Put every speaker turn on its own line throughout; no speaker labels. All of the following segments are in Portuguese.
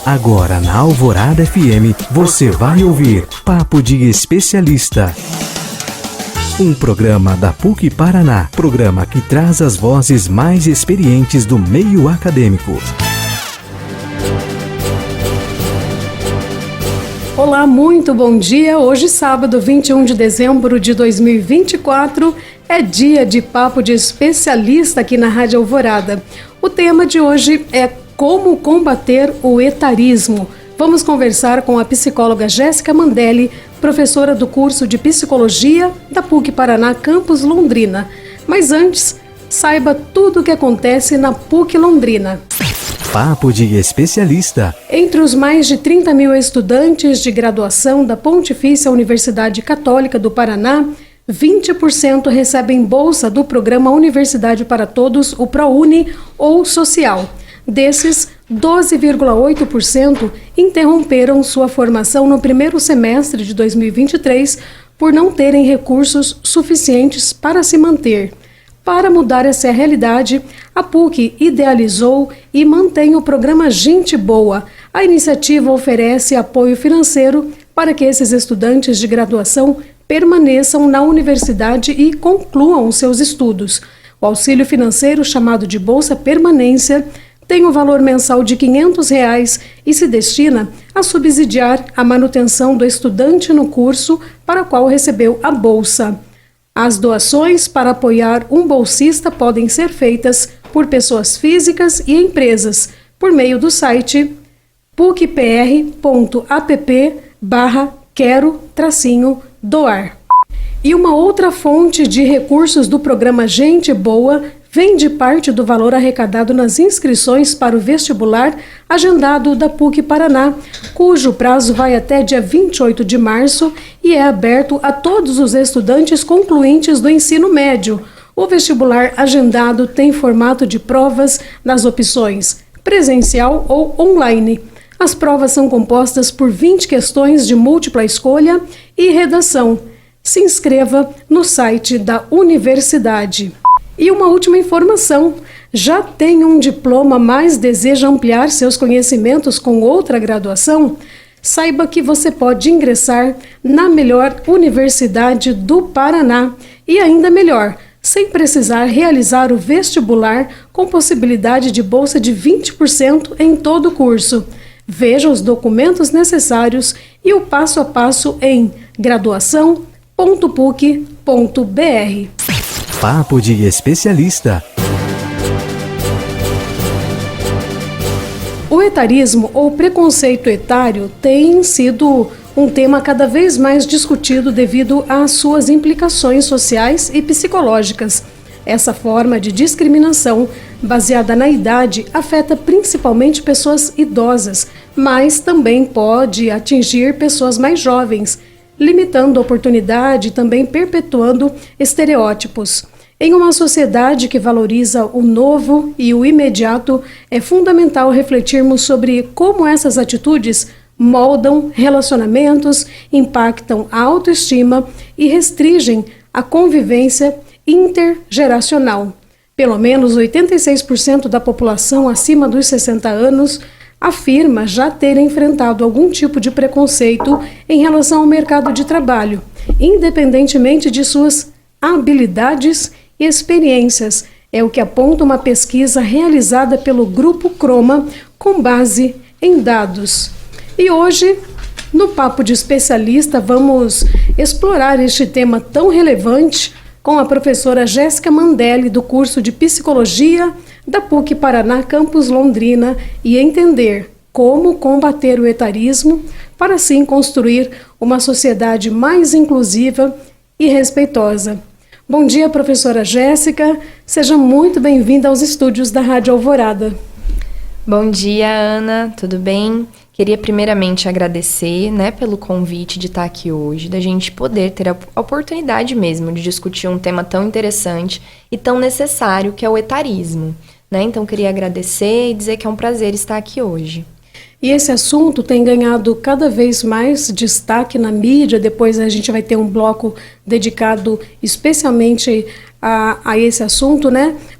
Agora na Alvorada FM você vai ouvir Papo de Especialista. Um programa da PUC Paraná, programa que traz as vozes mais experientes do meio acadêmico.
Olá, muito bom dia. Hoje, sábado, 21 de dezembro de 2024, é dia de Papo de Especialista aqui na Rádio Alvorada. O tema de hoje é como combater o etarismo. Vamos conversar com a psicóloga Jéssica Mandelli, professora do curso de Psicologia da PUC Paraná, Campus Londrina. Mas antes, saiba tudo o que acontece na PUC Londrina.
Papo de Especialista.
Entre os mais de 30 mil estudantes de graduação da Pontifícia Universidade Católica do Paraná, 20% recebem bolsa do programa Universidade para Todos, o ProUni ou Social. Desses, 12,8% interromperam sua formação no primeiro semestre de 2023 por não terem recursos suficientes para se manter. Para mudar essa realidade, a PUC idealizou e mantém o programa Gente Boa. A iniciativa oferece apoio financeiro para que esses estudantes de graduação permaneçam na universidade e concluam seus estudos. O auxílio financeiro, chamado de Bolsa Permanência, tem um valor mensal de R$ 500 e se destina a subsidiar a manutenção do estudante no curso para o qual recebeu a bolsa. As doações para apoiar um bolsista podem ser feitas por pessoas físicas e empresas, por meio do site pucpr.app/quero-doar. E uma outra fonte de recursos do programa Gente Boa vem de parte do valor arrecadado nas inscrições para o vestibular agendado da PUC Paraná, cujo prazo vai até dia 28 de março e é aberto a todos os estudantes concluintes do ensino médio. O vestibular agendado tem formato de provas nas opções presencial ou online. As provas são compostas por 20 questões de múltipla escolha e redação. Se inscreva no site da universidade. E uma última informação: já tem um diploma, mas deseja ampliar seus conhecimentos com outra graduação? Saiba que você pode ingressar na melhor universidade do Paraná e ainda melhor, sem precisar realizar o vestibular, com possibilidade de bolsa de 20% em todo o curso. Veja os documentos necessários e o passo a passo em graduação.puc.br.
Papo de Especialista.
O etarismo ou preconceito etário tem sido um tema cada vez mais discutido devido às suas implicações sociais e psicológicas. Essa forma de discriminação baseada na idade afeta principalmente pessoas idosas, mas também pode atingir pessoas mais jovens, limitando a oportunidade e também perpetuando estereótipos. Em uma sociedade que valoriza o novo e o imediato, é fundamental refletirmos sobre como essas atitudes moldam relacionamentos, impactam a autoestima e restringem a convivência intergeracional. Pelo menos 86% da população acima dos 60 anos afirma já ter enfrentado algum tipo de preconceito em relação ao mercado de trabalho, independentemente de suas habilidades e experiências. É o que aponta uma pesquisa realizada pelo Grupo Croma com base em dados. E hoje, no Papo de Especialista, vamos explorar este tema tão relevante com a professora Jéssica Mandelli, do curso de Psicologia da PUC Paraná, Campus Londrina, e entender como combater o etarismo para assim construir uma sociedade mais inclusiva e respeitosa. Bom dia, professora Jéssica. Seja muito bem-vinda aos estúdios da Rádio Alvorada.
Bom dia, Ana. Tudo bem? Queria primeiramente agradecer, pelo convite de estar aqui hoje, da gente poder ter a oportunidade mesmo de discutir um tema tão interessante e tão necessário que é o etarismo, Então, queria agradecer e dizer que é um prazer estar aqui hoje.
E esse assunto tem ganhado cada vez mais destaque na mídia. Depois a gente vai ter um bloco dedicado especialmente a esse assunto,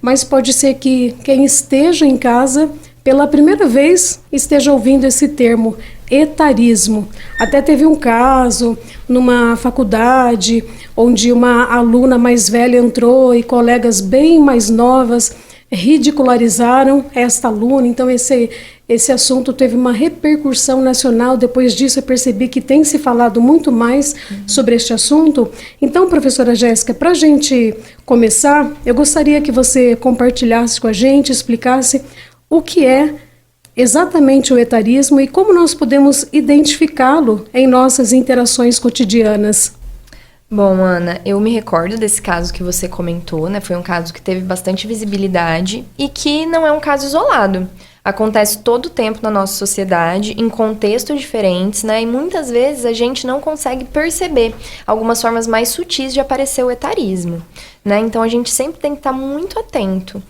Mas pode ser que quem esteja em casa pela primeira vez esteja ouvindo esse termo, etarismo. Até teve um caso numa faculdade onde uma aluna mais velha entrou e colegas bem mais novas ridicularizaram esta aluna. Então esse assunto teve uma repercussão nacional. Depois disso eu percebi que tem se falado muito mais sobre este assunto. Então, professora Jéssica, para a gente começar, eu gostaria que você compartilhasse com a gente, explicasse o que é exatamente o etarismo e como nós podemos identificá-lo em nossas interações cotidianas.
Bom, Ana, eu me recordo desse caso que você comentou, né? Foi um caso que teve bastante visibilidade e que não é um caso isolado. Acontece todo o tempo na nossa sociedade, em contextos diferentes, né? E muitas vezes a gente não consegue perceber algumas formas mais sutis de aparecer o etarismo, né? Então a gente sempre tem que estar muito atento.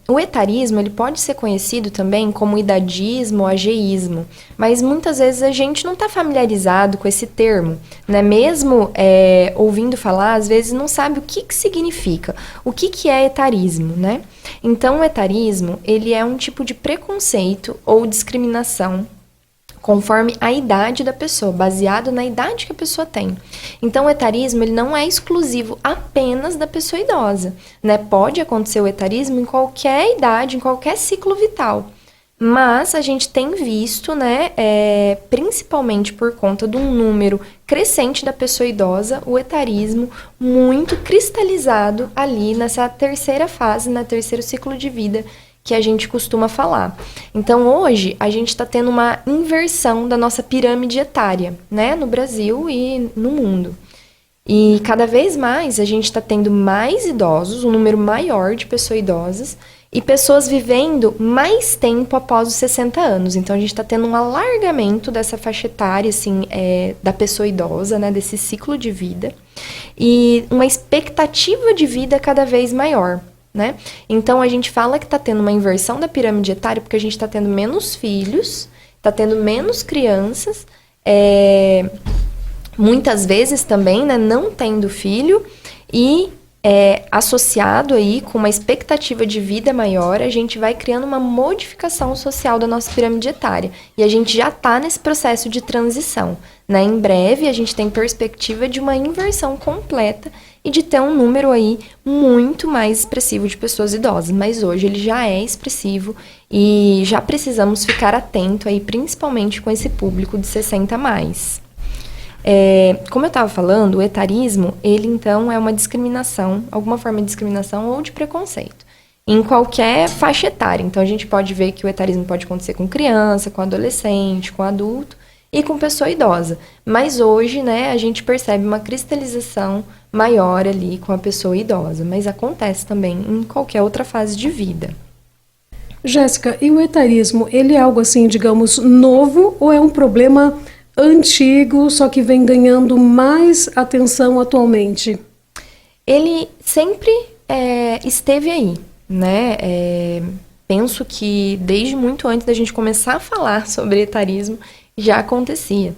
O etarismo, ele pode ser conhecido também como idadismo ou ageísmo, mas muitas vezes a gente não está familiarizado com esse termo, né? Mesmo ouvindo falar, às vezes não sabe o que significa, o que é etarismo, né? Então, o etarismo, ele é um tipo de preconceito ou discriminação conforme a idade da pessoa, baseado na idade que a pessoa tem. Então, o etarismo, ele não é exclusivo apenas da pessoa idosa, né? Pode acontecer o etarismo em qualquer idade, em qualquer ciclo vital. Mas a gente tem visto, né, principalmente por conta de um número crescente da pessoa idosa, o etarismo muito cristalizado ali nessa terceira fase, no terceiro ciclo de vida que a gente costuma falar. Então, hoje, a gente está tendo uma inversão da nossa pirâmide etária, né, no Brasil e no mundo. E cada vez mais a gente está tendo mais idosos, um número maior de pessoas idosas, e pessoas vivendo mais tempo após os 60 anos. Então, a gente está tendo um alargamento dessa faixa etária, assim, da pessoa idosa, né, desse ciclo de vida, e uma expectativa de vida cada vez maior, né? Então, a gente fala que está tendo uma inversão da pirâmide etária porque a gente está tendo menos filhos, está tendo menos crianças, muitas vezes também, né, não tendo filho, e associado aí com uma expectativa de vida maior, a gente vai criando uma modificação social da nossa pirâmide etária. E a gente já está nesse processo de transição, né? Em breve, a gente tem perspectiva de uma inversão completa e de ter um número aí muito mais expressivo de pessoas idosas. Mas hoje ele já é expressivo e já precisamos ficar atento aí, principalmente com esse público de 60 a mais. Como eu estava falando, o etarismo, ele então é uma discriminação, alguma forma de discriminação ou de preconceito, em qualquer faixa etária. Então, a gente pode ver que o etarismo pode acontecer com criança, com adolescente, com adulto e com pessoa idosa. Mas hoje, né, a gente percebe uma cristalização maior ali com a pessoa idosa, mas acontece também em qualquer outra fase de vida.
Jéssica, e o etarismo, ele é algo assim, digamos, novo ou é um problema antigo, só que vem ganhando mais atenção atualmente?
Ele sempre esteve aí, né? Penso que desde muito antes da gente começar a falar sobre etarismo, já acontecia.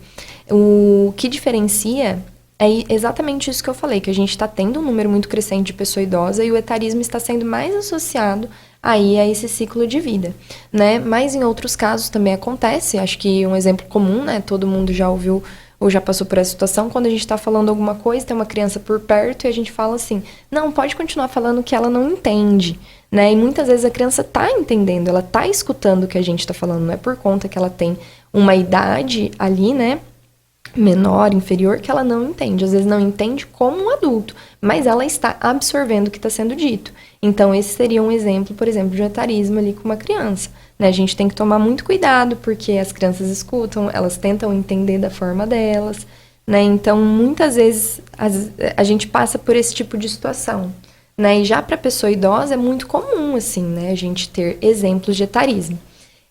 O que diferencia é exatamente isso que eu falei, que a gente está tendo um número muito crescente de pessoa idosa e o etarismo está sendo mais associado aí a esse ciclo de vida, né? Mas em outros casos também acontece, acho que um exemplo comum, né? Todo mundo já ouviu ou já passou por essa situação, quando a gente está falando alguma coisa, tem uma criança por perto e a gente fala assim, não, pode continuar falando que ela não entende, né? E muitas vezes a criança está entendendo, ela está escutando o que a gente está falando, não é por conta que ela tem uma idade ali, né? Menor, inferior, que ela não entende. Às vezes não entende como um adulto, mas ela está absorvendo o que está sendo dito. Então, esse seria um exemplo, por exemplo, de etarismo ali com uma criança, né? A gente tem que tomar muito cuidado, porque as crianças escutam, elas tentam entender da forma delas, né? Então, muitas vezes, a gente passa por esse tipo de situação, né? E já para a pessoa idosa, é muito comum, assim, né? A gente ter exemplos de etarismo.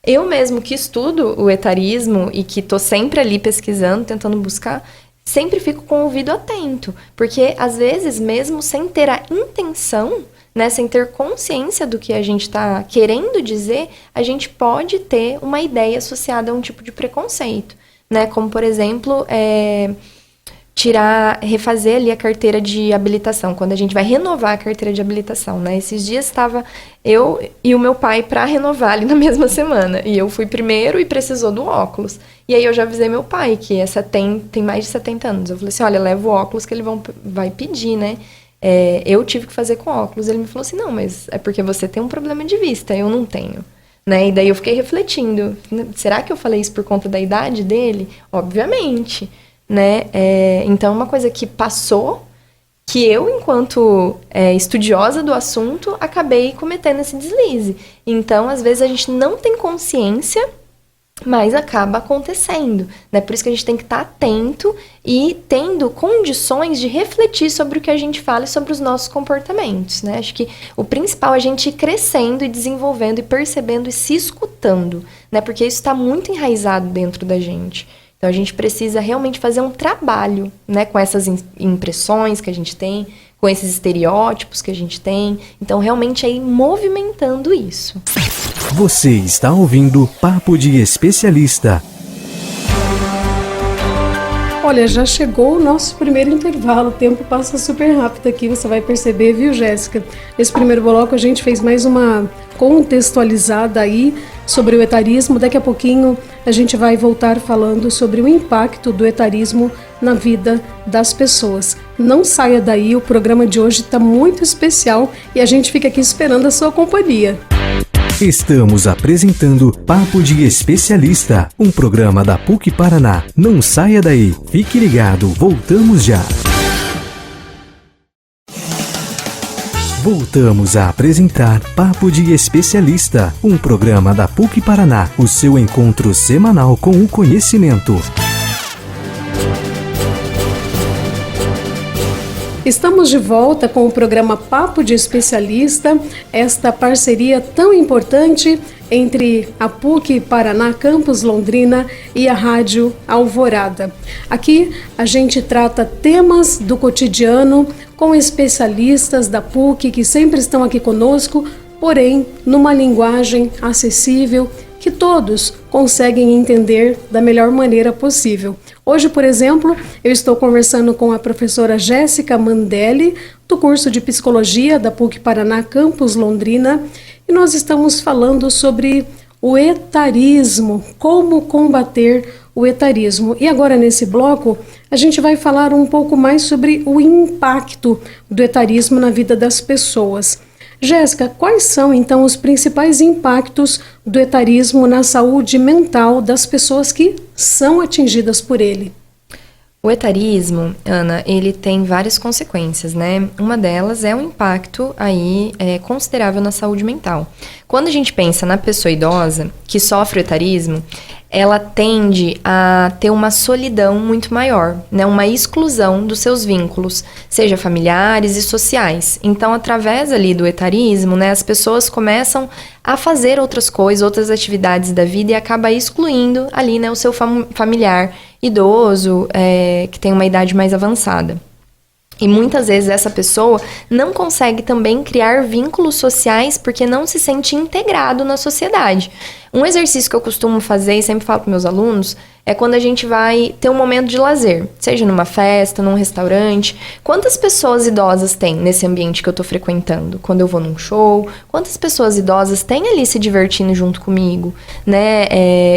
Eu mesmo que estudo o etarismo e que estou sempre ali pesquisando, tentando buscar, sempre fico com o ouvido atento. Porque, às vezes, mesmo sem ter a intenção, né, sem ter consciência do que a gente está querendo dizer, a gente pode ter uma ideia associada a um tipo de preconceito. Né? Como, por exemplo, refazer ali a carteira de habilitação, quando a gente vai renovar a carteira de habilitação, né? Esses dias estava eu e o meu pai para renovar ali na mesma semana, e eu fui primeiro e precisou do óculos. E aí eu já avisei meu pai, que tem mais de 70 anos. Eu falei assim, olha, leva o óculos que ele vai pedir, né? Eu tive que fazer com óculos. Ele me falou assim, não, mas é porque você tem um problema de vista, eu não tenho. Né? E daí eu fiquei refletindo, será que eu falei isso por conta da idade dele? Obviamente. Né? Então, uma coisa que passou, que eu, enquanto estudiosa do assunto, acabei cometendo esse deslize. Então, às vezes, a gente não tem consciência, mas acaba acontecendo. Né? Por isso que a gente tem que estar atento e tendo condições de refletir sobre o que a gente fala e sobre os nossos comportamentos. Né? Acho que o principal é a gente ir crescendo e desenvolvendo e percebendo e se escutando. Né? Porque isso está muito enraizado dentro da gente. Então, a gente precisa realmente fazer um trabalho, né, com essas impressões que a gente tem, com esses estereótipos que a gente tem. Então, realmente, é ir movimentando isso.
Você está ouvindo Papo de Especialista.
Olha, já chegou o nosso primeiro intervalo, o tempo passa super rápido aqui, você vai perceber, viu, Jéssica? Nesse primeiro bloco a gente fez mais uma contextualizada aí sobre o etarismo. Daqui a pouquinho a gente vai voltar falando sobre o impacto do etarismo na vida das pessoas. Não saia daí, o programa de hoje está muito especial e a gente fica aqui esperando a sua companhia.
Estamos apresentando Papo de Especialista, um programa da PUC Paraná. Não saia daí, fique ligado, voltamos já. Voltamos a apresentar Papo de Especialista, um programa da PUC Paraná, o seu encontro semanal com o conhecimento.
Estamos de volta com o programa Papo de Especialista, esta parceria tão importante entre a PUC Paraná Campus Londrina e a Rádio Alvorada. Aqui a gente trata temas do cotidiano com especialistas da PUC que sempre estão aqui conosco, porém numa linguagem acessível que todos conseguem entender da melhor maneira possível. Hoje, por exemplo, eu estou conversando com a professora Jéssica Mandelli, do curso de Psicologia da PUC Paraná Campus Londrina, e nós estamos falando sobre o etarismo, como combater o etarismo. E agora, nesse bloco, a gente vai falar um pouco mais sobre o impacto do etarismo na vida das pessoas. Jéssica, quais são, então, os principais impactos do etarismo na saúde mental das pessoas que são atingidas por ele?
O etarismo, Ana, ele tem várias consequências, né? Uma delas é um impacto aí considerável na saúde mental. Quando a gente pensa na pessoa idosa que sofre o etarismo, ela tende a ter uma solidão muito maior, né? Uma exclusão dos seus vínculos, seja familiares e sociais. Então, através ali do etarismo, né, as pessoas começam a fazer outras coisas, outras atividades da vida e acaba excluindo ali, né, o seu familiar idoso, que tem uma idade mais avançada. E muitas vezes essa pessoa não consegue também criar vínculos sociais porque não se sente integrado na sociedade. Um exercício que eu costumo fazer e sempre falo para meus alunos é quando a gente vai ter um momento de lazer, seja numa festa, num restaurante. Quantas pessoas idosas tem nesse ambiente que eu estou frequentando? Quando eu vou num show, quantas pessoas idosas têm ali se divertindo junto comigo? Né?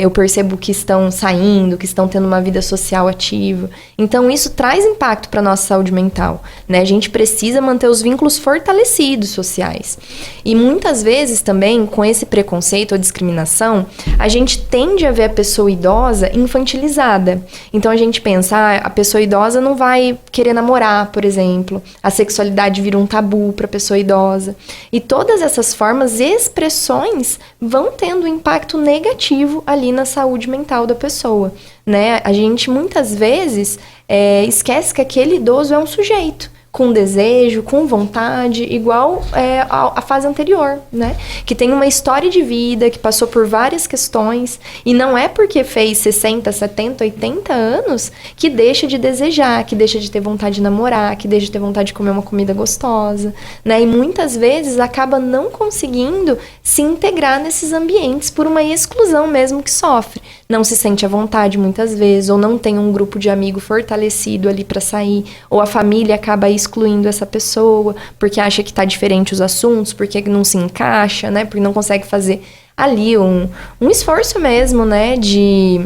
Eu percebo que estão saindo, que estão tendo uma vida social ativa. Então, isso traz impacto para a nossa saúde mental. Né? A gente precisa manter os vínculos fortalecidos sociais. E muitas vezes também, com esse preconceito ou discriminação, a gente tende a ver a pessoa idosa infantilizada. Então a gente pensa, a pessoa idosa não vai querer namorar, por exemplo. A sexualidade vira um tabu para a pessoa idosa. E todas essas formas e expressões vão tendo um impacto negativo ali na saúde mental da pessoa. Né? A gente muitas vezes esquece que aquele idoso é um sujeito, com desejo, com vontade, igual a fase anterior, né? Que tem uma história de vida, que passou por várias questões, e não é porque fez 60, 70, 80 anos que deixa de desejar, que deixa de ter vontade de namorar, que deixa de ter vontade de comer uma comida gostosa, né? E muitas vezes acaba não conseguindo se integrar nesses ambientes por uma exclusão mesmo que sofre. Não se sente à vontade muitas vezes, ou não tem um grupo de amigo fortalecido ali para sair, ou a família acaba excluindo essa pessoa, porque acha que tá diferente os assuntos, porque não se encaixa, né? Porque não consegue fazer ali um esforço mesmo, né? De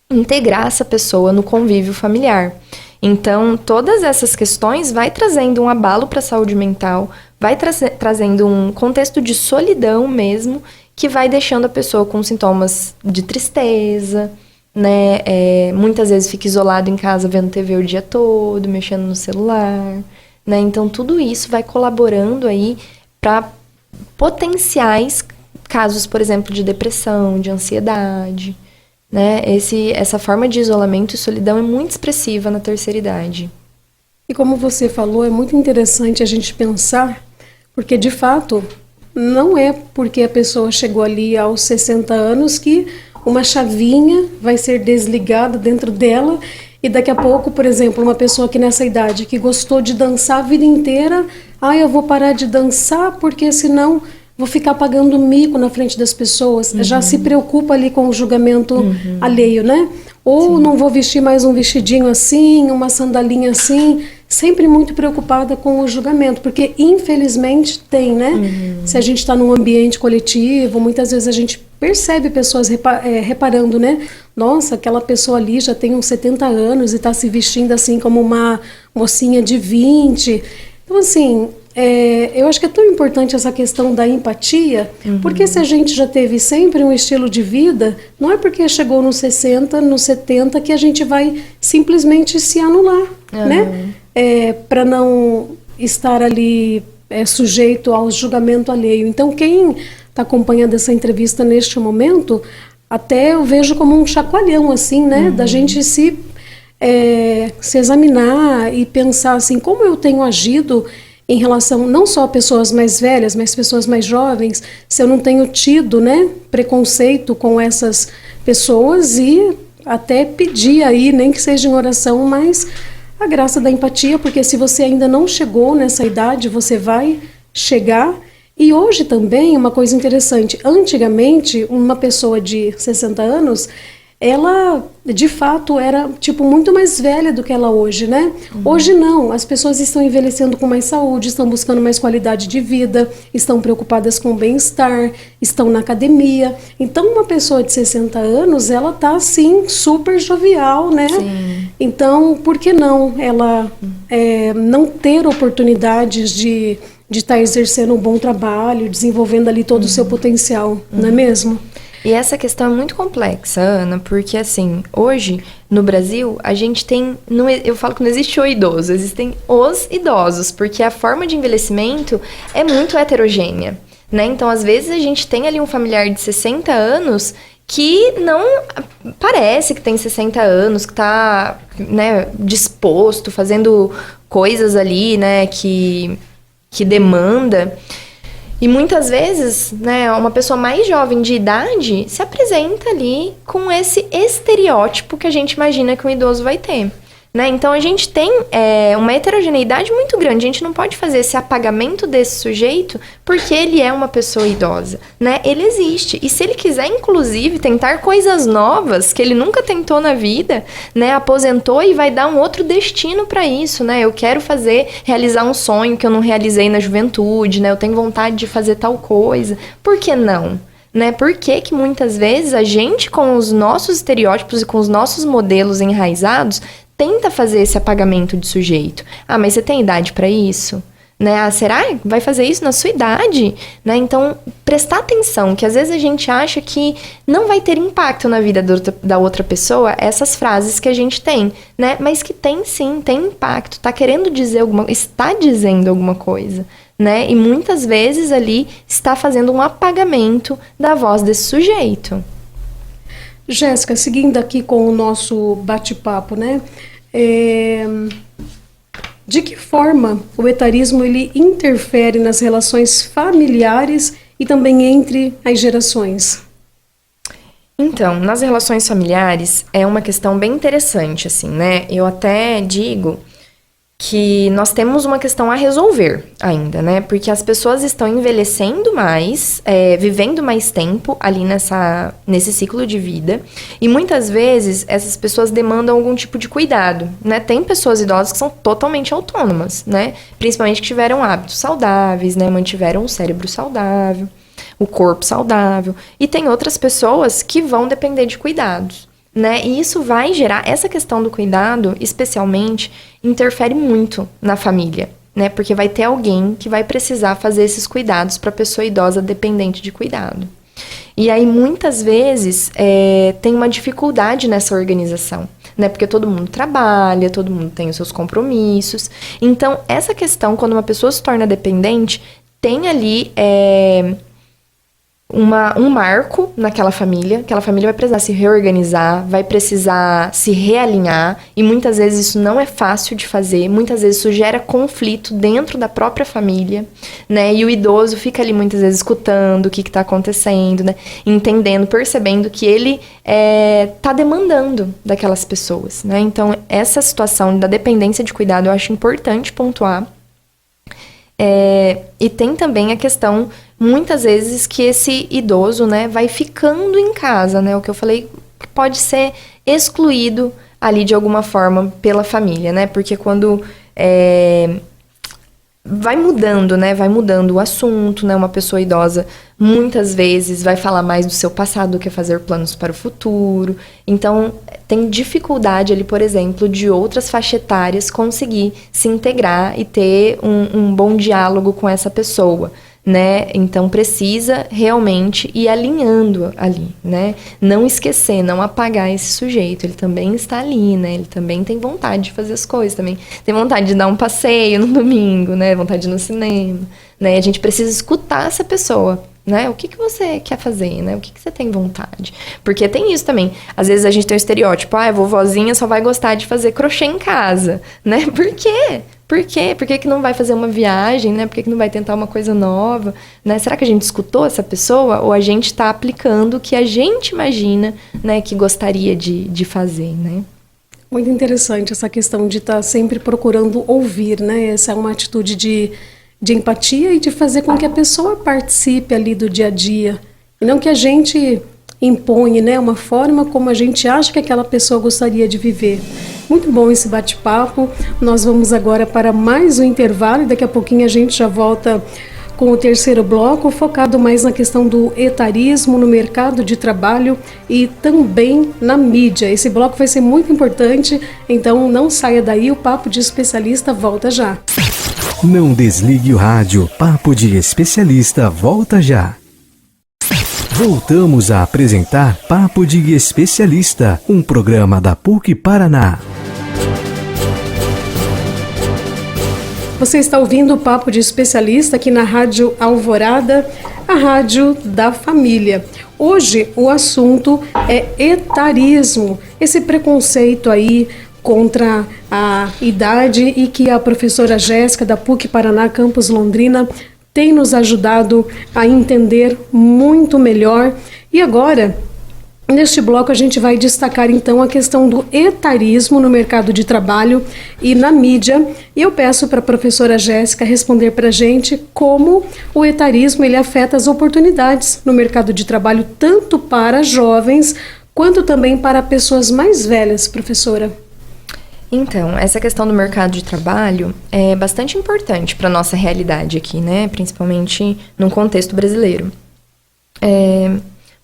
integrar essa pessoa no convívio familiar. Então, todas essas questões vai trazendo um abalo para a saúde mental, vai trazendo um contexto de solidão mesmo, que vai deixando a pessoa com sintomas de tristeza, né? Muitas vezes fica isolado em casa vendo TV o dia todo, mexendo no celular, né? Então, tudo isso vai colaborando aí para potenciais casos, por exemplo, de depressão, de ansiedade, né? Essa forma de isolamento e solidão é muito expressiva na terceira idade.
E como você falou, é muito interessante a gente pensar, porque de fato não é porque a pessoa chegou ali aos 60 anos que uma chavinha vai ser desligada dentro dela e daqui a pouco, por exemplo, uma pessoa que nessa idade que gostou de dançar a vida inteira, eu vou parar de dançar porque senão vou ficar pagando mico na frente das pessoas, já se preocupa ali com o julgamento alheio, né? Ou não vou vestir mais um vestidinho assim, uma sandalinha assim, sempre muito preocupada com o julgamento, porque infelizmente tem, né? Se a gente está num ambiente coletivo, muitas vezes a gente percebe pessoas reparando, né? Nossa, aquela pessoa ali já tem uns 70 anos e está se vestindo assim como uma mocinha de 20. Então, assim, eu acho que é tão importante essa questão da empatia, porque se a gente já teve sempre um estilo de vida, não é porque chegou nos 60, nos 70 que a gente vai simplesmente se anular, né? Para não estar ali sujeito ao julgamento alheio. Então, quem está acompanhando essa entrevista neste momento, até eu vejo como um chacoalhão, assim, né? Da gente se examinar e pensar assim, como eu tenho agido em relação não só a pessoas mais velhas, mas pessoas mais jovens, se eu não tenho tido, né, preconceito com essas pessoas e até pedir aí, nem que seja em oração, mas a graça da empatia, porque se você ainda não chegou nessa idade, você vai chegar. E hoje também, uma coisa interessante, antigamente, uma pessoa de 60 anos, ela, de fato, era, muito mais velha do que ela hoje, né? Hoje não, as pessoas estão envelhecendo com mais saúde, estão buscando mais qualidade de vida, estão preocupadas com o bem-estar, estão na academia. Então, uma pessoa de 60 anos, ela tá, assim, super jovial, né? Sim. Então, por que não ela não ter oportunidades de estar exercendo um bom trabalho, desenvolvendo ali todo o seu potencial, não é mesmo?
E essa questão é muito complexa, Ana, porque assim, hoje, no Brasil, a gente tem, eu falo que não existe o idoso, existem os idosos, porque a forma de envelhecimento é muito heterogênea, né? Então, às vezes, a gente tem ali um familiar de 60 anos que não parece que tem 60 anos, que tá, né, disposto, fazendo coisas ali, né, que demanda. E muitas vezes, né, uma pessoa mais jovem de idade se apresenta ali com esse estereótipo que a gente imagina que um idoso vai ter, né? Então, a gente tem uma heterogeneidade muito grande. A gente não pode fazer esse apagamento desse sujeito porque ele é uma pessoa idosa, né? Ele existe. E se ele quiser, inclusive, tentar coisas novas que ele nunca tentou na vida, né? Aposentou e vai dar um outro destino para isso, né? Eu quero realizar um sonho que eu não realizei na juventude, né? Eu tenho vontade de fazer tal coisa. Por que não? Né? Por que que muitas vezes a gente, com os nossos estereótipos e com os nossos modelos enraizados, tenta fazer esse apagamento de sujeito? Mas você tem idade para isso? Né? Será que vai fazer isso na sua idade? Né? Então, prestar atenção, que às vezes a gente acha que não vai ter impacto na vida da outra pessoa, essas frases que a gente tem, né? Mas que tem sim, tem impacto, está dizendo alguma coisa, né? E muitas vezes ali está fazendo um apagamento da voz desse sujeito.
Jéssica, seguindo aqui com o nosso bate-papo, né? De que forma o etarismo ele interfere nas relações familiares e também entre as gerações?
Então, nas relações familiares é uma questão bem interessante, assim, né? Eu até digo que nós temos uma questão a resolver ainda, né? Porque as pessoas estão envelhecendo mais, vivendo mais tempo ali nesse ciclo de vida. E muitas vezes essas pessoas demandam algum tipo de cuidado, né? Tem pessoas idosas que são totalmente autônomas, né? Principalmente que tiveram hábitos saudáveis, né? Mantiveram o cérebro saudável, o corpo saudável. E tem outras pessoas que vão depender de cuidados, né? E isso vai gerar, essa questão do cuidado, especialmente, interfere muito na família, né? Porque vai ter alguém que vai precisar fazer esses cuidados para a pessoa idosa dependente de cuidado. E aí, muitas vezes, tem uma dificuldade nessa organização, né? Porque todo mundo trabalha, todo mundo tem os seus compromissos. Então, essa questão, quando uma pessoa se torna dependente, tem ali um marco naquela família, aquela família vai precisar se reorganizar, vai precisar se realinhar, e muitas vezes isso não é fácil de fazer, muitas vezes isso gera conflito dentro da própria família, né, e o idoso fica ali muitas vezes escutando o que está acontecendo, né, entendendo, percebendo que ele está demandando daquelas pessoas, né, então essa situação da dependência de cuidado eu acho importante pontuar. E tem também a questão, muitas vezes, que esse idoso, né, vai ficando em casa, né, o que eu falei, pode ser excluído ali de alguma forma pela família, né, porque quando vai mudando, né, vai mudando o assunto, né, uma pessoa idosa muitas vezes vai falar mais do seu passado do que fazer planos para o futuro, então tem dificuldade ali, por exemplo, de outras faixas etárias conseguir se integrar e ter um bom diálogo com essa pessoa, né, então precisa realmente ir alinhando ali, né, não esquecer, não apagar esse sujeito, ele também está ali, né, ele também tem vontade de fazer as coisas, também tem vontade de dar um passeio no domingo, né, vontade de ir no cinema, né, a gente precisa escutar essa pessoa, né, o que você quer fazer, né, o que você tem vontade, porque tem isso também, às vezes a gente tem um estereótipo, a vovozinha só vai gostar de fazer crochê em casa, né, por quê? Por quê? Por que não vai fazer uma viagem, né? Por que não vai tentar uma coisa nova, né? Será que a gente escutou essa pessoa ou a gente está aplicando o que a gente imagina, né, que gostaria de fazer, né?
Muito interessante essa questão de estar sempre procurando ouvir, né? Essa é uma atitude de empatia e de fazer com que a pessoa participe ali do dia a dia. E não que a gente impõe, né, uma forma como a gente acha que aquela pessoa gostaria de viver. Muito bom esse bate-papo. Nós vamos agora para mais um intervalo e daqui a pouquinho a gente já volta com o terceiro bloco, focado mais na questão do etarismo no mercado de trabalho e também na mídia. Esse bloco vai ser muito importante, então não saia daí, o Papo de Especialista volta já.
Não desligue o rádio, Papo de Especialista volta já. Voltamos a apresentar Papo de Especialista, um programa da PUC Paraná.
Você está ouvindo o Papo de Especialista aqui na Rádio Alvorada, a rádio da família. Hoje o assunto é etarismo, esse preconceito aí contra a idade e que a professora Jéssica da PUC Paraná, Campus Londrina, tem nos ajudado a entender muito melhor. E agora, neste bloco, a gente vai destacar então a questão do etarismo no mercado de trabalho e na mídia. E eu peço para a professora Jéssica responder para a gente como o etarismo ele afeta as oportunidades no mercado de trabalho, tanto para jovens quanto também para pessoas mais velhas, professora.
Então, essa questão do mercado de trabalho é bastante importante para a nossa realidade aqui, né? Principalmente num contexto brasileiro.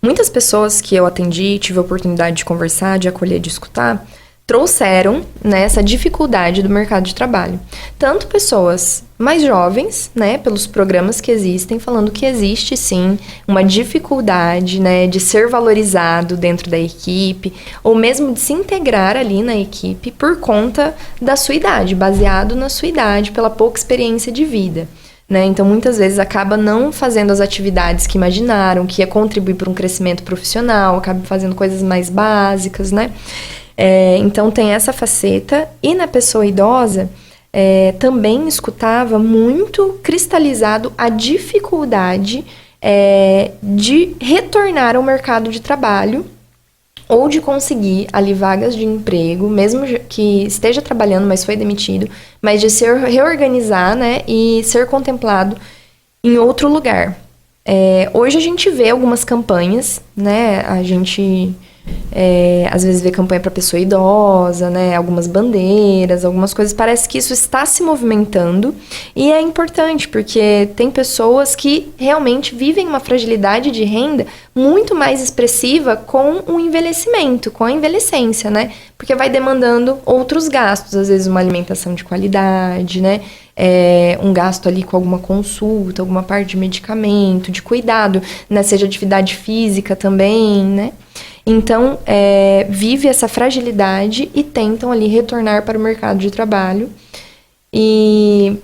Muitas pessoas que eu atendi, tive a oportunidade de conversar, de acolher, de escutar, trouxeram, né, essa dificuldade do mercado de trabalho. Tanto pessoas mais jovens, né, pelos programas que existem, falando que existe sim uma dificuldade, né, de ser valorizado dentro da equipe, ou mesmo de se integrar ali na equipe por conta da sua idade, baseado na sua idade, pela pouca experiência de vida. Né? Então, muitas vezes, acaba não fazendo as atividades que imaginaram, que ia contribuir para um crescimento profissional, acaba fazendo coisas mais básicas, né? Então, tem essa faceta. E na pessoa idosa, também escutava muito cristalizado a dificuldade de retornar ao mercado de trabalho ou de conseguir ali vagas de emprego, mesmo que esteja trabalhando, mas foi demitido, mas de se reorganizar, né, e ser contemplado em outro lugar. Hoje a gente vê algumas campanhas, né, a gente às vezes vê campanha para pessoa idosa, né, algumas bandeiras, algumas coisas, parece que isso está se movimentando e é importante porque tem pessoas que realmente vivem uma fragilidade de renda muito mais expressiva com o envelhecimento, com a envelhecência, né, porque vai demandando outros gastos, às vezes uma alimentação de qualidade, né, um gasto ali com alguma consulta, alguma parte de medicamento, de cuidado, né, seja atividade física também, né. Então, vive essa fragilidade e tentam ali retornar para o mercado de trabalho e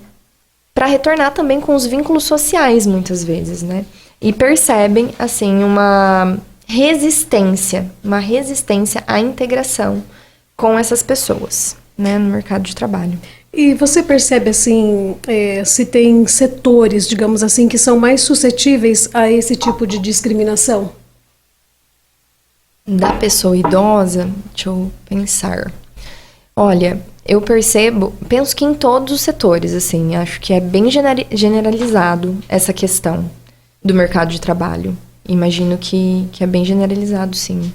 para retornar também com os vínculos sociais, muitas vezes, né? E percebem, assim, uma resistência à integração com essas pessoas, né, no mercado de trabalho.
E você percebe, assim, se tem setores, digamos assim, que são mais suscetíveis a esse tipo de discriminação?
Da pessoa idosa, deixa eu pensar. Olha, eu penso que em todos os setores, assim, acho que é bem generalizado essa questão do mercado de trabalho. Imagino que é bem generalizado, sim.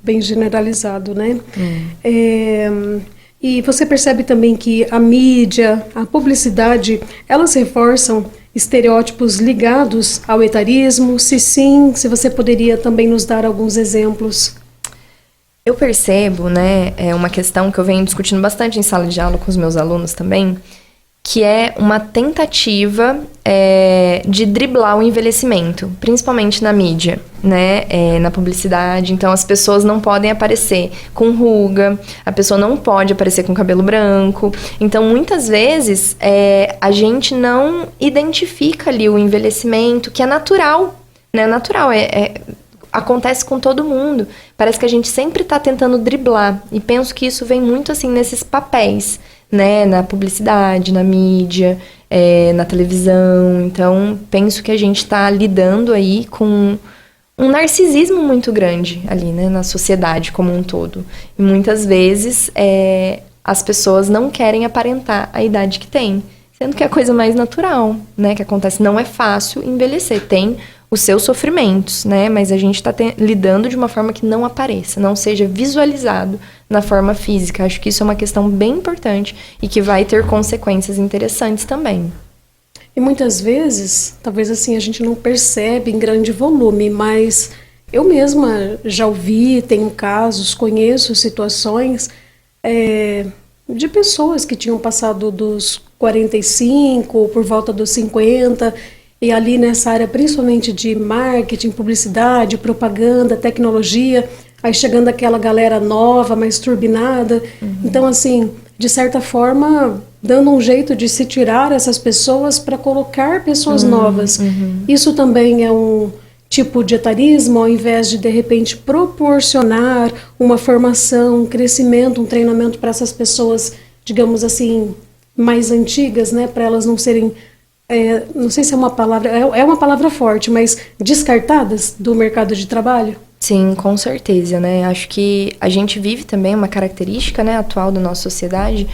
Bem generalizado, né? E você percebe também que a mídia, a publicidade, elas reforçam estereótipos ligados ao etarismo? Se sim, se você poderia também nos dar alguns exemplos.
Eu percebo, né, é uma questão que eu venho discutindo bastante em sala de aula com os meus alunos também, que é uma tentativa de driblar o envelhecimento, principalmente na mídia, né, na publicidade. Então, as pessoas não podem aparecer com ruga, a pessoa não pode aparecer com cabelo branco. Então, muitas vezes, a gente não identifica ali o envelhecimento, que é natural, né, natural, acontece com todo mundo. Parece que a gente sempre está tentando driblar, e penso que isso vem muito, assim, nesses papéis, né, na publicidade, na mídia, na televisão. Então, penso que a gente está lidando aí com um narcisismo muito grande ali, né, na sociedade como um todo. E muitas vezes as pessoas não querem aparentar a idade que têm, sendo que é a coisa mais natural, né, que acontece. Não é fácil envelhecer, tem os seus sofrimentos, né, mas a gente está lidando de uma forma que não apareça, não seja visualizado na forma física. Acho que isso é uma questão bem importante e que vai ter consequências interessantes também.
E muitas vezes, talvez assim, a gente não percebe em grande volume, mas eu mesma já ouvi, tenho casos, conheço situações de pessoas que tinham passado dos 45, por volta dos 50, e ali nessa área principalmente de marketing, publicidade, propaganda, tecnologia, aí chegando aquela galera nova, mais turbinada. Então, assim, de certa forma, dando um jeito de se tirar essas pessoas para colocar pessoas novas. Isso também é um tipo de etarismo, ao invés de repente, proporcionar uma formação, um crescimento, um treinamento para essas pessoas, digamos assim, mais antigas, né, para elas não serem, não sei se é uma palavra, é uma palavra forte, mas descartadas do mercado de trabalho?
Sim, com certeza, né? Acho que a gente vive também uma característica, né, atual da nossa sociedade,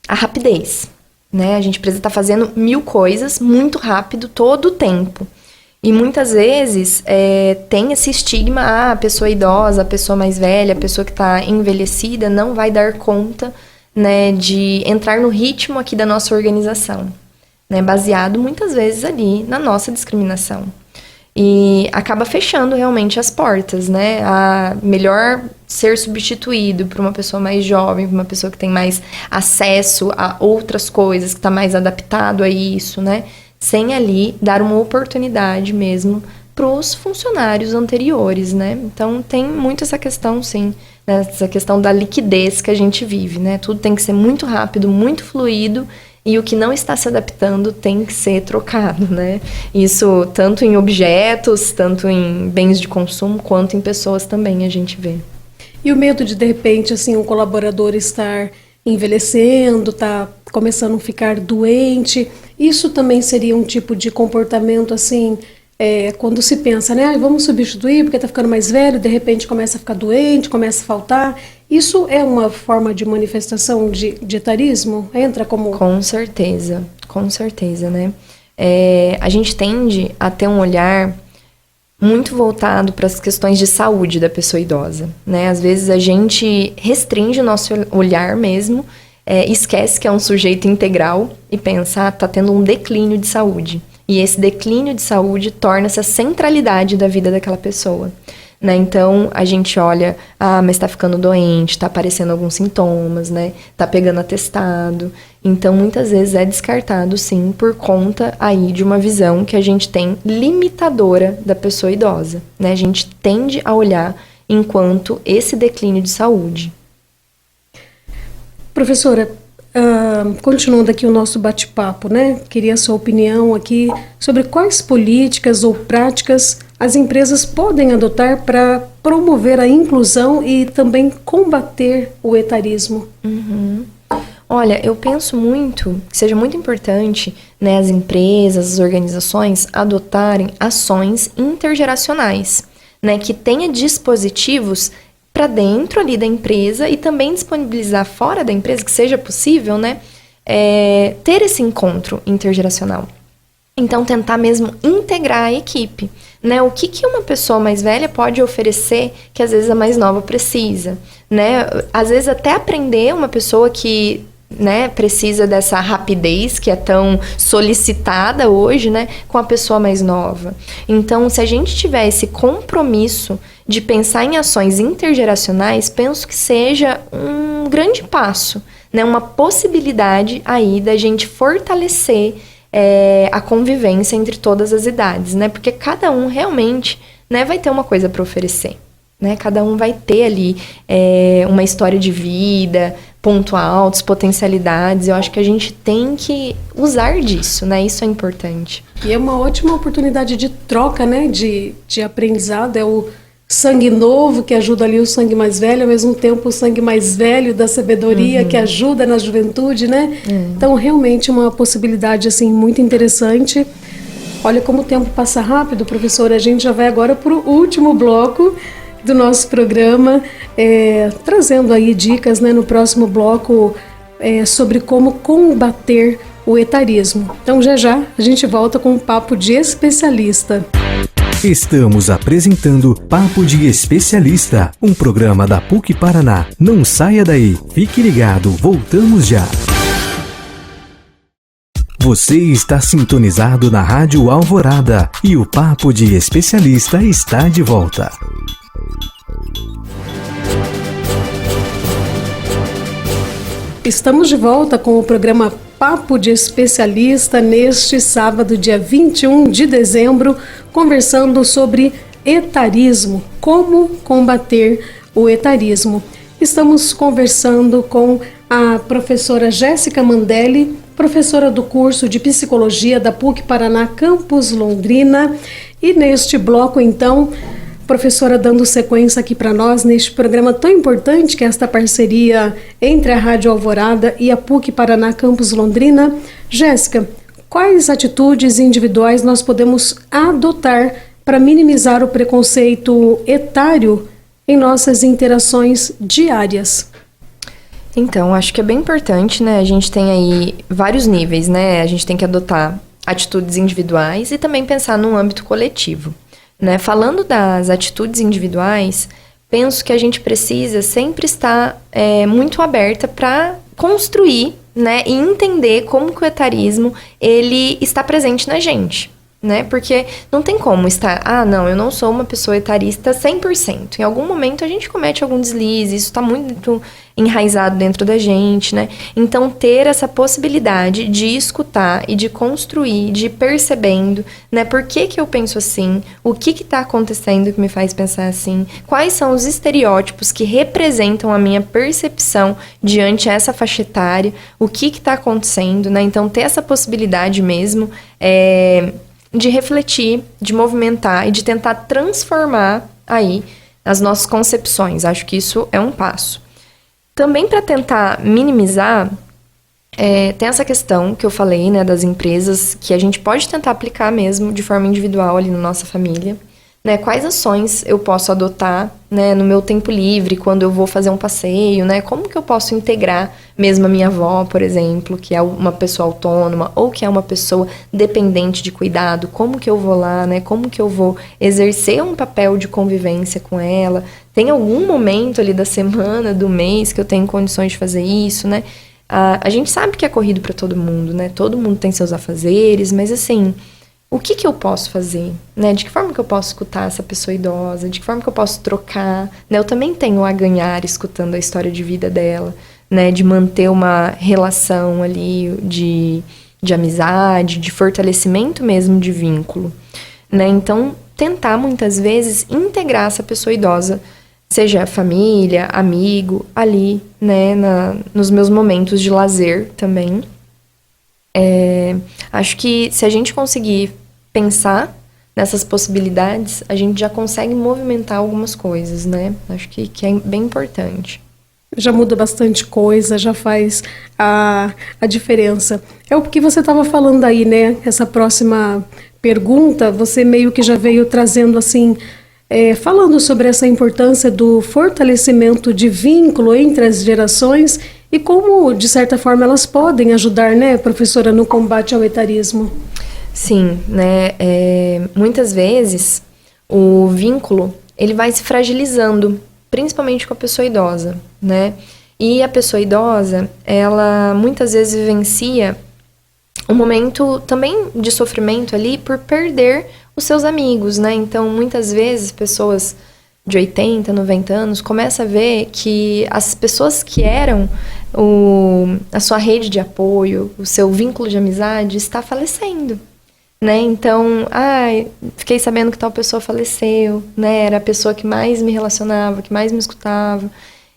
a rapidez, né? A gente precisa estar fazendo 1000 coisas muito rápido, todo o tempo. E muitas vezes tem esse estigma, a pessoa idosa, a pessoa mais velha, a pessoa que está envelhecida não vai dar conta, né, de entrar no ritmo aqui da nossa organização, né, baseado muitas vezes ali na nossa discriminação. E acaba fechando realmente as portas, né? Melhor ser substituído por uma pessoa mais jovem, por uma pessoa que tem mais acesso a outras coisas, que está mais adaptado a isso, né? Sem ali dar uma oportunidade mesmo para os funcionários anteriores, né? Então tem muito essa questão, sim, né? Essa questão da liquidez que a gente vive, né? Tudo tem que ser muito rápido, muito fluido, e o que não está se adaptando tem que ser trocado, né? Isso tanto em objetos, tanto em bens de consumo, quanto em pessoas também a gente vê.
E o medo de repente, assim, um colaborador estar envelhecendo, está começando a ficar doente. Isso também seria um tipo de comportamento assim, quando se pensa, né? Vamos substituir porque está ficando mais velho, de repente começa a ficar doente, começa a faltar. Isso é uma forma de manifestação de etarismo? Entra como...
Com certeza, né? A gente tende a ter um olhar muito voltado para as questões de saúde da pessoa idosa, né? Às vezes a gente restringe o nosso olhar mesmo, esquece que é um sujeito integral e pensa, tá tendo um declínio de saúde. E esse declínio de saúde torna essa centralidade da vida daquela pessoa, né? Então, a gente olha, mas tá ficando doente, tá aparecendo alguns sintomas, né? Tá pegando atestado. Então, muitas vezes é descartado, sim, por conta aí de uma visão que a gente tem limitadora da pessoa idosa, né? A gente tende a olhar enquanto esse declínio de saúde.
Professora, continuando aqui o nosso bate-papo, né? Queria a sua opinião aqui sobre quais políticas ou práticas as empresas podem adotar para promover a inclusão e também combater o etarismo.
Olha, eu penso muito que seja muito importante, né, as empresas, as organizações adotarem ações intergeracionais, né, que tenha dispositivos para dentro ali da empresa e também disponibilizar fora da empresa, que seja possível, né, ter esse encontro intergeracional. Então, tentar mesmo integrar a equipe, né? O que uma pessoa mais velha pode oferecer que às vezes a mais nova precisa, né? Às vezes até aprender uma pessoa que, né, precisa dessa rapidez que é tão solicitada hoje, né, com a pessoa mais nova. Então, se a gente tiver esse compromisso de pensar em ações intergeracionais, penso que seja um grande passo, né, uma possibilidade aí da gente fortalecer a convivência entre todas as idades, né, porque cada um realmente, né, vai ter uma coisa para oferecer, né, cada um vai ter ali uma história de vida, pontos altos, potencialidades. Eu acho que a gente tem que usar disso, né? Isso é importante.
E é uma ótima oportunidade de troca, né? De aprendizado. É o sangue novo que ajuda ali o sangue mais velho, ao mesmo tempo o sangue mais velho da sabedoria que ajuda na juventude, né? Então, realmente uma possibilidade, assim, muito interessante. Olha como o tempo passa rápido, professora. A gente já vai agora para o último bloco do nosso programa, trazendo aí dicas, né, no próximo bloco sobre como combater o etarismo. Então, já a gente volta com um papo de especialista.
Estamos apresentando Papo de Especialista, um programa da PUC Paraná. Não saia daí, fique ligado, voltamos já. Você está sintonizado na Rádio Alvorada e o Papo de Especialista está de volta.
Estamos de volta com o programa Papo de Especialista neste sábado, dia 21 de dezembro, conversando sobre etarismo, como combater o etarismo. Estamos conversando com a professora Jéssica Mandelli, professora do curso de Psicologia da PUC Paraná, Campus Londrina, e neste bloco, então, professora dando sequência aqui para nós neste programa tão importante que é esta parceria entre a Rádio Alvorada e a PUC Paraná Campus Londrina. Jéssica, quais atitudes individuais nós podemos adotar para minimizar o preconceito etário em nossas interações diárias?
Então, acho que é bem importante, né? A gente tem aí vários níveis, né? A gente tem que adotar atitudes individuais e também pensar num âmbito coletivo. Né? Falando das atitudes individuais, penso que a gente precisa sempre estar muito aberta para construir, né, e entender como que o etarismo ele está presente na gente. Né? Porque não tem como estar, não, eu não sou uma pessoa etarista 100%. Em algum momento a gente comete algum deslize, isso está muito enraizado dentro da gente, né? Então, ter essa possibilidade de escutar e de construir, de ir percebendo, né? Por que eu penso assim? O que está acontecendo que me faz pensar assim? Quais são os estereótipos que representam a minha percepção diante essa faixa etária? O que está acontecendo, né? Então, ter essa possibilidade mesmo de refletir, de movimentar e de tentar transformar aí as nossas concepções. Acho que isso é um passo. Também para tentar minimizar, tem essa questão que eu falei, né, das empresas, que a gente pode tentar aplicar mesmo de forma individual ali na nossa família. Né, quais ações eu posso adotar, né, no meu tempo livre, quando eu vou fazer um passeio, né? Como que eu posso integrar mesmo a minha avó, por exemplo, que é uma pessoa autônoma, ou que é uma pessoa dependente de cuidado, como que eu vou lá, né? Como que eu vou exercer um papel de convivência com ela? Tem algum momento ali da semana, do mês, que eu tenho condições de fazer isso, né? A gente sabe que é corrido para todo mundo, né? Todo mundo tem seus afazeres, mas assim... O que eu posso fazer, né? De que forma que eu posso escutar essa pessoa idosa? De que forma que eu posso trocar? Né? Eu também tenho a ganhar escutando a história de vida dela, né? De manter uma relação ali de amizade, de fortalecimento mesmo de vínculo, né? Então, tentar muitas vezes integrar essa pessoa idosa, seja família, amigo, ali, né? Nos meus momentos de lazer também. Acho que se a gente conseguir pensar nessas possibilidades, a gente já consegue movimentar algumas coisas, né? Acho que é bem importante.
Já muda bastante coisa, já faz a diferença. É o que você estava falando aí, né? Essa próxima pergunta, você meio que já veio trazendo assim, falando sobre essa importância do fortalecimento de vínculo entre as gerações e como, de certa forma, elas podem ajudar, né, professora, no combate ao etarismo.
Sim, né? Muitas vezes o vínculo ele vai se fragilizando, principalmente com a pessoa idosa, né? E a pessoa idosa, ela muitas vezes vivencia um momento também de sofrimento ali por perder os seus amigos, né? Então, muitas vezes, pessoas de 80, 90 anos começam a ver que as pessoas que eram a sua rede de apoio, o seu vínculo de amizade está falecendo, né? Então, fiquei sabendo que tal pessoa faleceu, né? Era a pessoa que mais me relacionava, que mais me escutava.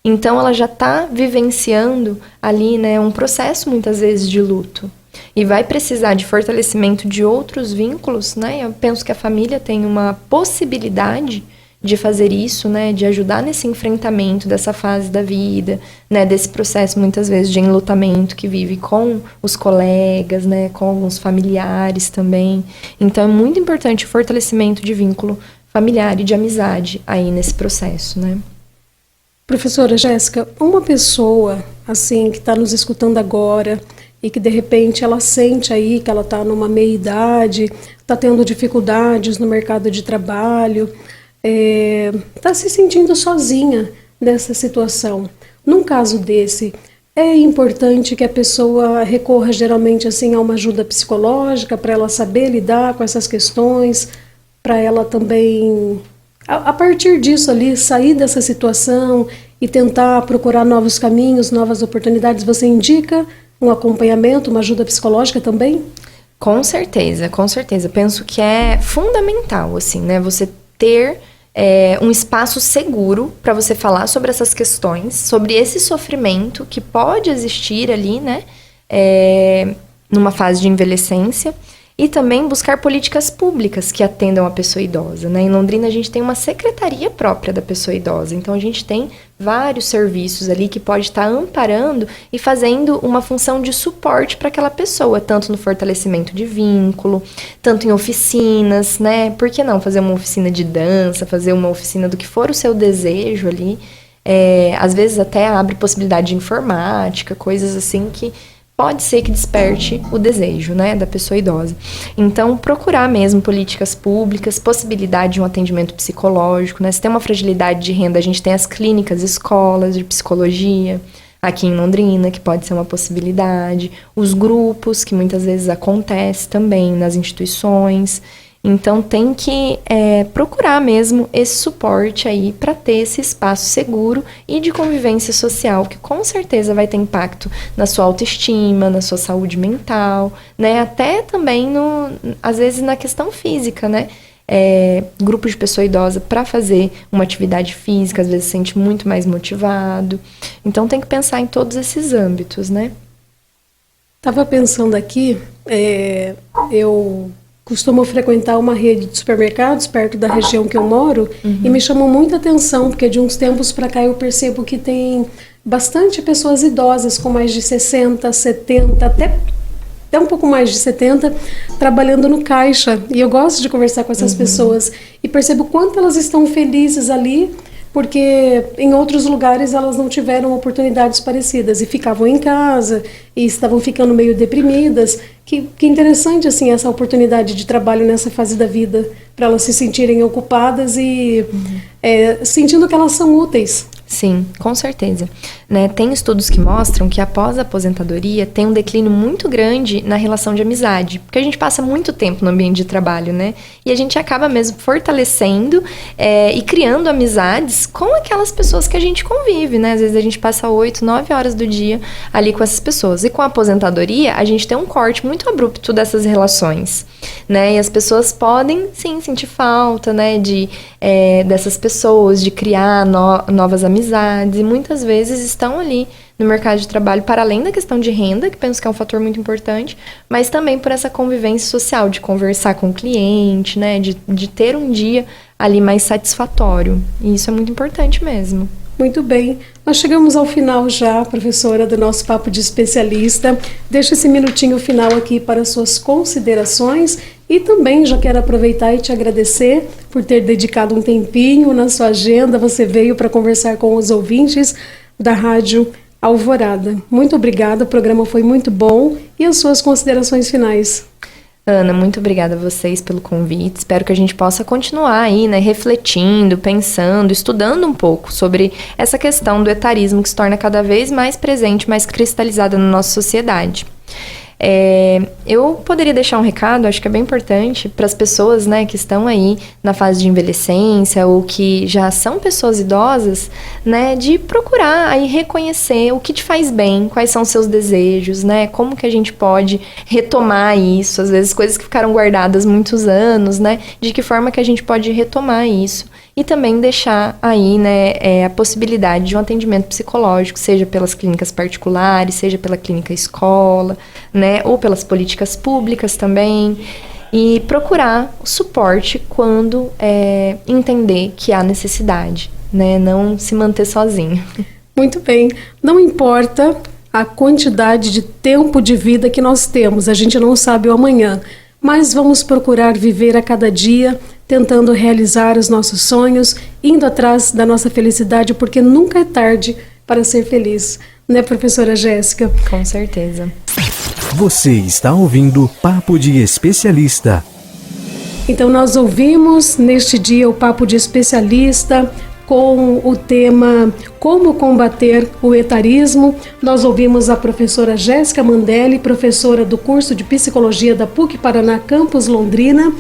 Então, ela já está vivenciando ali, né, um processo, muitas vezes, de luto. E vai precisar de fortalecimento de outros vínculos, né? Eu penso que a família tem uma possibilidade de fazer isso, né, de ajudar nesse enfrentamento dessa fase da vida, né, desse processo muitas vezes de enlutamento que vive com os colegas, né, com alguns familiares também. Então é muito importante o fortalecimento de vínculo familiar e de amizade aí nesse processo, né.
Professora Jéssica, uma pessoa assim que está nos escutando agora e que de repente ela sente aí que ela está numa meia-idade, está tendo dificuldades no mercado de trabalho, está se sentindo sozinha nessa situação. Num caso desse, é importante que a pessoa recorra geralmente assim a uma ajuda psicológica para ela saber lidar com essas questões, para ela também, a partir disso ali, sair dessa situação e tentar procurar novos caminhos, novas oportunidades. Você indica um acompanhamento, uma ajuda psicológica também?
Com certeza, com certeza. Penso que é fundamental, assim, né? Você ter um espaço seguro para você falar sobre essas questões, sobre esse sofrimento que pode existir ali, né? Numa fase de envelhecência. E também buscar políticas públicas que atendam a pessoa idosa, né? Em Londrina, a gente tem uma secretaria própria da pessoa idosa. Então, a gente tem vários serviços ali que pode estar amparando e fazendo uma função de suporte para aquela pessoa, tanto no fortalecimento de vínculo, tanto em oficinas, né? Por que não fazer uma oficina de dança, fazer uma oficina do que for o seu desejo ali? Às vezes até abre possibilidade de informática, coisas assim que pode ser que desperte o desejo, né, da pessoa idosa. Então, procurar mesmo políticas públicas, possibilidade de um atendimento psicológico, né? Se tem uma fragilidade de renda, a gente tem as clínicas, escolas de psicologia aqui em Londrina, que pode ser uma possibilidade. Os grupos, que muitas vezes acontece também nas instituições. Então, tem que procurar mesmo esse suporte aí para ter esse espaço seguro e de convivência social, que com certeza vai ter impacto na sua autoestima, na sua saúde mental, né? Até também, às vezes, na questão física, né? Grupo de pessoa idosa para fazer uma atividade física, às vezes se sente muito mais motivado. Então, tem que pensar em todos esses âmbitos, né?
Estava pensando aqui, eu costumo frequentar uma rede de supermercados perto da região que eu moro, e me chamou muita atenção, porque de uns tempos para cá eu percebo que tem bastante pessoas idosas com mais de 60, 70, até um pouco mais de 70, trabalhando no caixa. E eu gosto de conversar com essas pessoas e percebo quanto elas estão felizes ali, porque em outros lugares elas não tiveram oportunidades parecidas e ficavam em casa e estavam ficando meio deprimidas. Que interessante assim essa oportunidade de trabalho nessa fase da vida, para elas se sentirem ocupadas e sentindo que elas são úteis.
Sim, com certeza. Né? Tem estudos que mostram que após a aposentadoria tem um declínio muito grande na relação de amizade, porque a gente passa muito tempo no ambiente de trabalho, né? E a gente acaba mesmo fortalecendo e criando amizades com aquelas pessoas que a gente convive, né? Às vezes a gente passa 8, 9 horas do dia ali com essas pessoas. E com a aposentadoria, a gente tem um corte muito abrupto dessas relações, né? E as pessoas podem, sim, sentir falta, né? Dessas pessoas, de criar novas amizades, e muitas vezes estão ali no mercado de trabalho para além da questão de renda, que penso que é um fator muito importante, mas também por essa convivência social, de conversar com o cliente, né, de ter um dia ali mais satisfatório. E isso é muito importante mesmo.
Muito bem. Nós chegamos ao final já, professora, do nosso Papo de Especialista. Deixa esse minutinho final aqui para suas considerações e também já quero aproveitar e te agradecer por ter dedicado um tempinho na sua agenda. Você veio para conversar com os ouvintes da Rádio Alvorada. Muito obrigada, o programa foi muito bom. E as suas considerações finais?
Ana, muito obrigada a vocês pelo convite. Espero que a gente possa continuar aí, né, refletindo, pensando, estudando um pouco sobre essa questão do etarismo que se torna cada vez mais presente, mais cristalizada na nossa sociedade. Eu poderia deixar um recado, acho que é bem importante para as pessoas, né, que estão aí na fase de envelhecência ou que já são pessoas idosas, né, de procurar aí reconhecer o que te faz bem, quais são os seus desejos, né, como que a gente pode retomar isso, às vezes coisas que ficaram guardadas muitos anos, né, de que forma que a gente pode retomar isso. E também deixar aí, né, a possibilidade de um atendimento psicológico, seja pelas clínicas particulares, seja pela clínica escola, né, ou pelas políticas públicas também. E procurar o suporte quando entender que há necessidade, né, não se manter sozinho.
Muito bem. Não importa a quantidade de tempo de vida que nós temos, a gente não sabe o amanhã, mas vamos procurar viver a cada dia, tentando realizar os nossos sonhos, indo atrás da nossa felicidade, porque nunca é tarde para ser feliz. Né, professora Jéssica?
Com certeza.
Você está ouvindo Papo de Especialista.
Então nós ouvimos neste dia o Papo de Especialista com o tema Como Combater o Etarismo. Nós ouvimos a professora Jéssica Mandelli, professora do curso de Psicologia da PUC Paraná, Campus Londrina.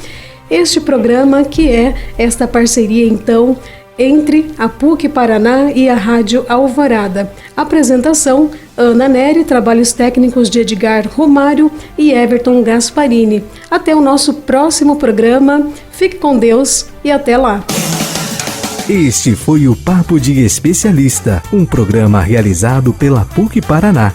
Este programa que é esta parceria, então, entre a PUC Paraná e a Rádio Alvorada. Apresentação, Ana Nery, trabalhos técnicos de Edgar Romário e Everton Gasparini. Até o nosso próximo programa. Fique com Deus e até lá.
Este foi o Papo de Especialista, um programa realizado pela PUC Paraná.